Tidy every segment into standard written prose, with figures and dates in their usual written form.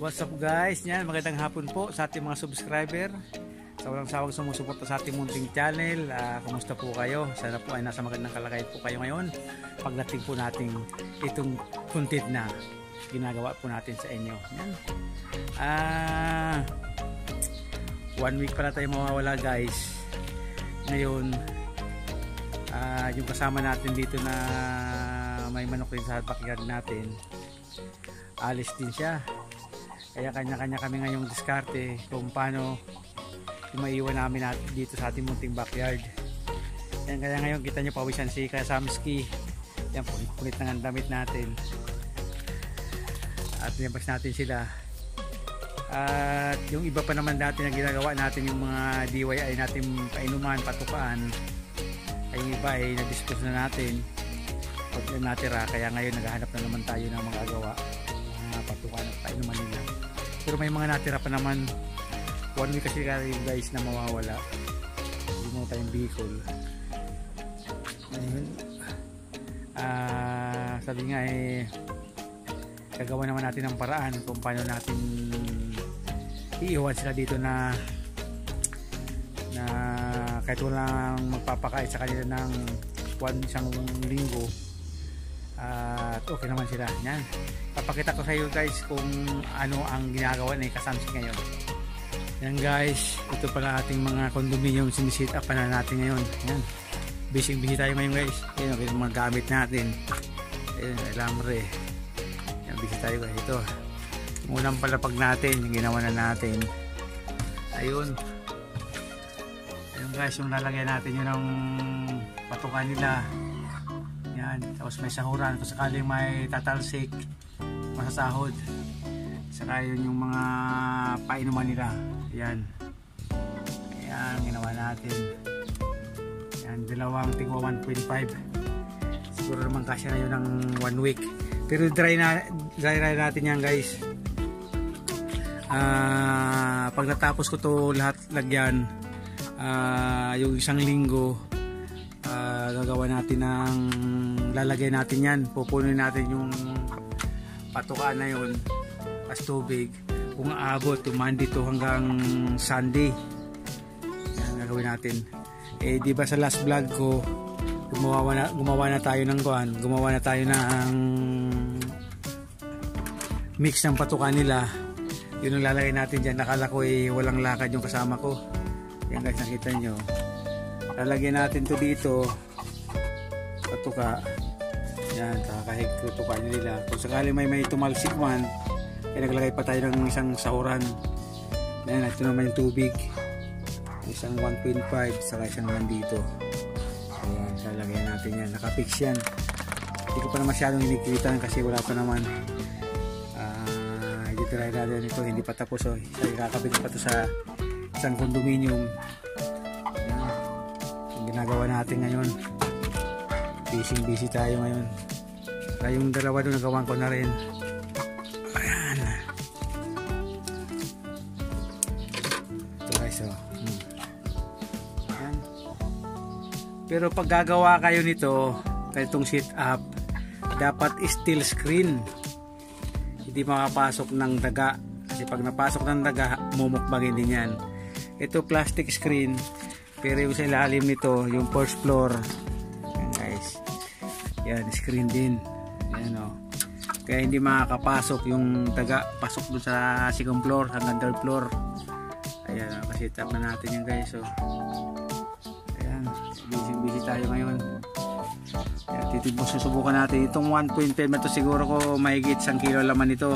What's up guys? Yan, magandang hapon po sa ating mga subscriber. Sa walang sawang sumusuporta sa ating munting channel. Kumusta po kayo? Sana po ay nasa magandang kalagayan po kayo ngayon. Pagdating po natin itong content na ginagawa po natin sa inyo. Yan. 1 week pala tayo mawawala guys. Ngayon, yung kasama natin dito na may manok rin sa backyard natin, alis din siya. Kaya kanya-kanya kami ngayong diskarte kung paano maiiwan namin dito sa ating munting backyard. Yan, kaya ngayon kita nyo pawisan si Kasamski. Yan, punit na ang damit natin. At nilabas natin sila. At yung iba pa naman dati na ginagawa natin, yung mga DIY natin painuman, patukaan, ay yung iba ay na-discuss na natin. Pag natira, kaya ngayon naghahanap na naman tayo ng mga gawa, mga patukaan at painuman nila. Pero may mga natira pa naman. 1 week kasi guys na mawawala. Hindi mo tayong Bicol. Ayun. Sabi nga gagawa naman natin ng paraan kung paano natin iiwan sila dito na kahit walang magpapakain sa kanila ng isang linggo. At okay naman sila. Yan. Papakita ko sa iyo guys kung ano ang ginagawa ni Kasamski ngayon. Yan guys, ito pala ating mga condominium sinisit up na natin ngayon. Yan. Busy tayo ngayon guys. Yan yung mga gamit natin. Yan, alambre. Yan, busy tayo guys. Ito. Yung unang palapag natin, yung ginawa na natin. Ayun. Ayun guys, yung lalagyan natin yun ng patukan nila. Yan. Tapos may sahuran kung sakaling may tatalsik, masasahod. Saka yun yung mga painuman nila. Yan. Yan, ginawa natin. Yan, dalawang tigwa 1.5. Siguro naman kasya na yun ng 1 week. Pero dry natin yan guys. Pag natapos ko to lahat lagyan, yung isang linggo, gagawa natin ng lalagay natin yan. Pupunin natin yung patukaan na yun as tubig kung aabot Monday to hanggang Sunday. Yan gagawin natin. Di ba sa last vlog ko gumawa na tayo ng mix ng patukan nila. Yun ang lalagay natin dyan. Nakala ko walang lakad yung kasama ko. Yan guys, nakita nyo. Lalagyan natin to dito patuka. Yan, kakahig tutukan nila. Kung sakali may tumalsik man, naglagay pa tayo ng isang sahuran. Yan, ito naman yung tubig. Isang 1.5 saka isang nandito. Ayan, lalagyan natin yan. Nakapix yan. Hindi ko pa na masyadong hinikitan kasi wala pa naman. Hindi try natin ito. Hindi pa tapos. Kakabit pa ito sa isang condominium. Ayan, yung ginagawa natin ngayon. Busy tayo ngayon. Kaya yung dalawa doon nagawan ko na rin. Ayan. Ito guys, Ayan. Pero pag gagawa kayo nito, itong sit up, dapat steel screen. Hindi makapasok ng daga. Kasi pag napasok ng daga, mumukbangin din yan. Ito plastic screen. Pero yung sa ilalim nito, yung first floor. Ayan guys. Yan, screen din. Ayan kaya hindi makakapasok yung daga pasok doon sa second floor hanggang third floor. Ayan, kasi tap na natin yan guys. Ayan, busy tayo ngayon. Ayan, susubukan natin itong 1.5 na to. Siguro ko mahigit 1 kilo laman ito.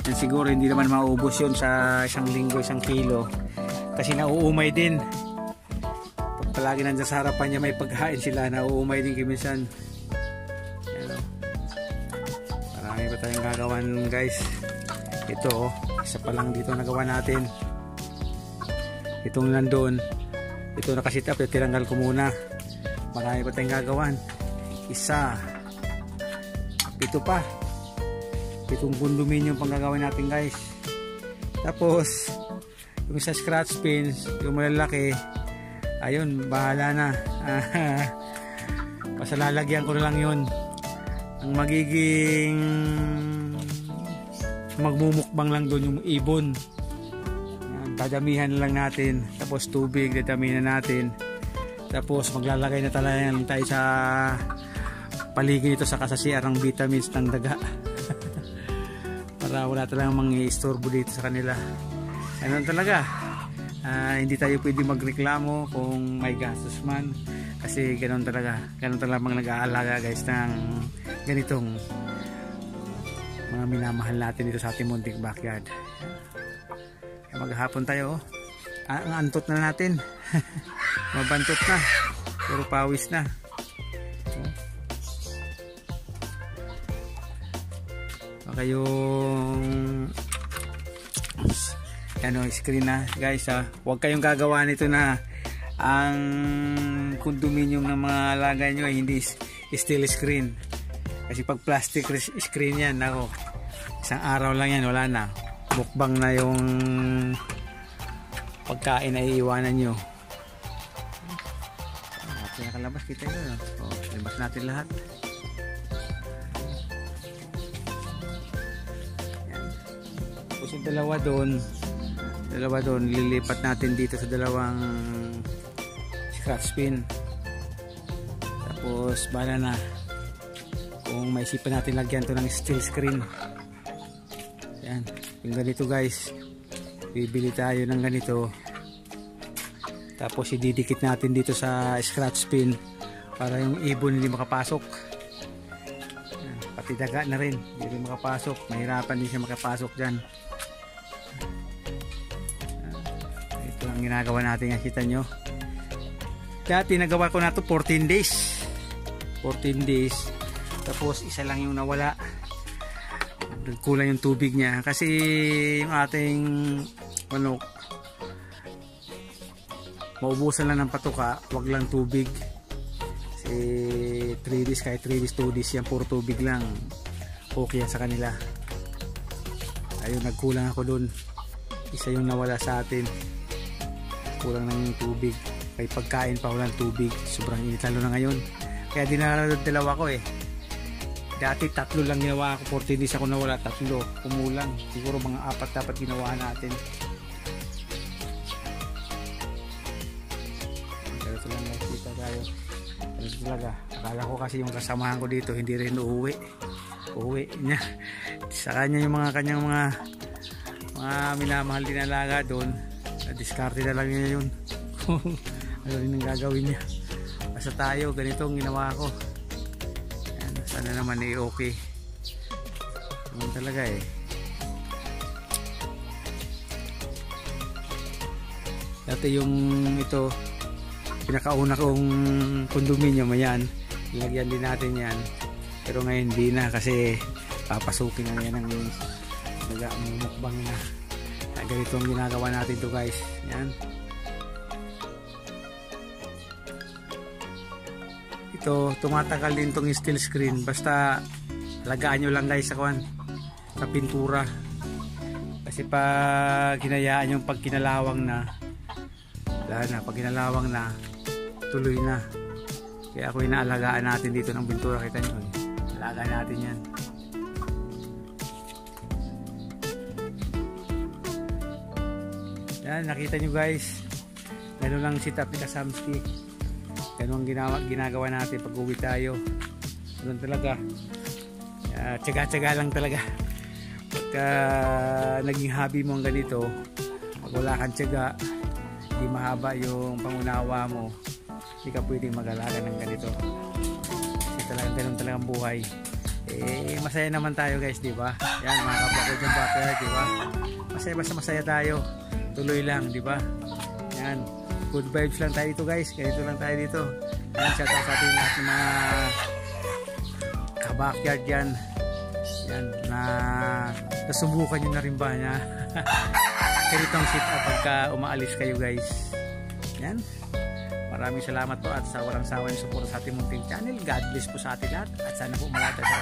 Yan, siguro hindi naman maubos yun sa isang linggo 1 kilo kasi nauumay din. Pag palagi nandiyan sa harapan niya may paghain sila, nauumay din kimisan. Marami pa tayong gagawan guys. Ito isa pa lang dito nagawa natin. Itong nandun, ito nakasit up, tinanggal ko muna. Marami pa tayong gagawan. Isa, ito pa, itong condominium pang gagawin natin guys. Tapos yung sa scratch pins, yung malalaki, ayun, bahala na. Pasalalagyan ko na lang yun. Ang magiging magmumukbang lang doon yung ibon. Yan, dadamihan lang natin, tapos tubig dadamihan natin, tapos maglalagay na tayo sa paligid ito sa kasasiar ng vitamins ng daga para wala talagang mang-i-istorbo dito sa kanila. Ano talaga, hindi tayo pwede magreklamo kung may gastos man, kasi ganun talaga mga nag-aalaga guys ng ganitong mga minamahal natin dito sa ating munting backyard. Maghapon tayo, ang antot na natin mabantot na, puro pawis na. Baka yung screen na guys, huwag kayong gagawa nito na ang condominium ng mga alagay nyo ay hindi steel screen, kasi pag plastic screen yan, ako, isang araw lang yan, wala na, mukbang na yung pagkain ay iiwanan nyo. Nakalabas kita yun, labas natin lahat. Yan. Tapos yung dalawa doon lilipat natin dito sa dalawang scratch pin, tapos bala na kung maisipan natin lagyan to ng steel screen. Yan, yung ganito guys, bibili tayo ng ganito, tapos ididikit natin dito sa scratch pin para yung ibon hindi makapasok. Yan, pati daga na rin hindi rin makapasok, mahirapan din siya makapasok dyan. Ito ang ginagawa natin, nakita nyo. Dati nagawa ko na to 14 days, tapos isa lang yung nawala, kulang yung tubig niya, kasi yung ating manok maubusan lang ng patuka, wag lang tubig, kasi 3 days, kahit 3 days 2 days yan, puro tubig lang, okay yan sa kanila. Ayun, nagkulang ako dun, isa yung nawala sa atin, kulang ng tubig, may pagkain pa walang tubig, sobrang init lalo na ngayon, kaya dalawa ko dati 3 lang ginawa ako, 14 days ako nawala, 3 kumulang, siguro mga 4 dapat ginawa natin. Ganito lang nakikita tayo, ganito talaga. Akala ko kasi yung kasamahan ko dito hindi rin uuwi niya sa kanya, yung mga kanyang mga minamahal din alaga doon, diskarte na lang niya yun ano rin ang gagawin niya. Basta tayo, ganito ang ginawa ko. Yan, sana naman okay. Naman talaga Dati yung ito, pinakauna kong condominium, ayan, nilagyan din natin yan. Pero ngayon hindi na, kasi papasukin na yan ng mukbang na. Ganito ang ginagawa natin to guys. Yan. Ito, tumatagal din tong steel screen, basta alagaan nyo lang guys sa pintura, kasi pag hinayaan yung pag kinalawang na, wala na, pag kinalawang na tuloy na. Kaya ako inaalagaan natin dito ng pintura, kita nyo, alagaan natin yan. Yan, nakita nyo guys, gano'n lang setup ni Kasamski. Ganun ang ginagawa natin pag uwi tayo. Ganun talaga. Tsaga-tsaga lang talaga. Pagka naging hobby mo ang ganito, pag wala kang tsaga, hindi mahaba yung pangunawa mo, hindi ka pwedeng mag-alaga ng ganito. Kasi talagang ganun talagang buhay. Masaya naman tayo guys, di ba? Yan, mga kapwa ko dyan backyard, di ba? Masaya tayo. Tuloy lang, di ba? Yan. Good vibes lang tayo dito guys, ganito lang tayo dito. Yan, shout out sa ating lahat ng mga kabakyard yan. Yan, na nasubukan nyo na rin ba niya? Ganitong sit up pagka umaalis kayo guys. Yan, maraming salamat po at sa walang sawa yung support sa ating munting channel. God bless po sa ating lahat at sana po malata sa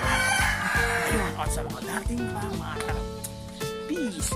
ayun, at sa mga dating mga peace.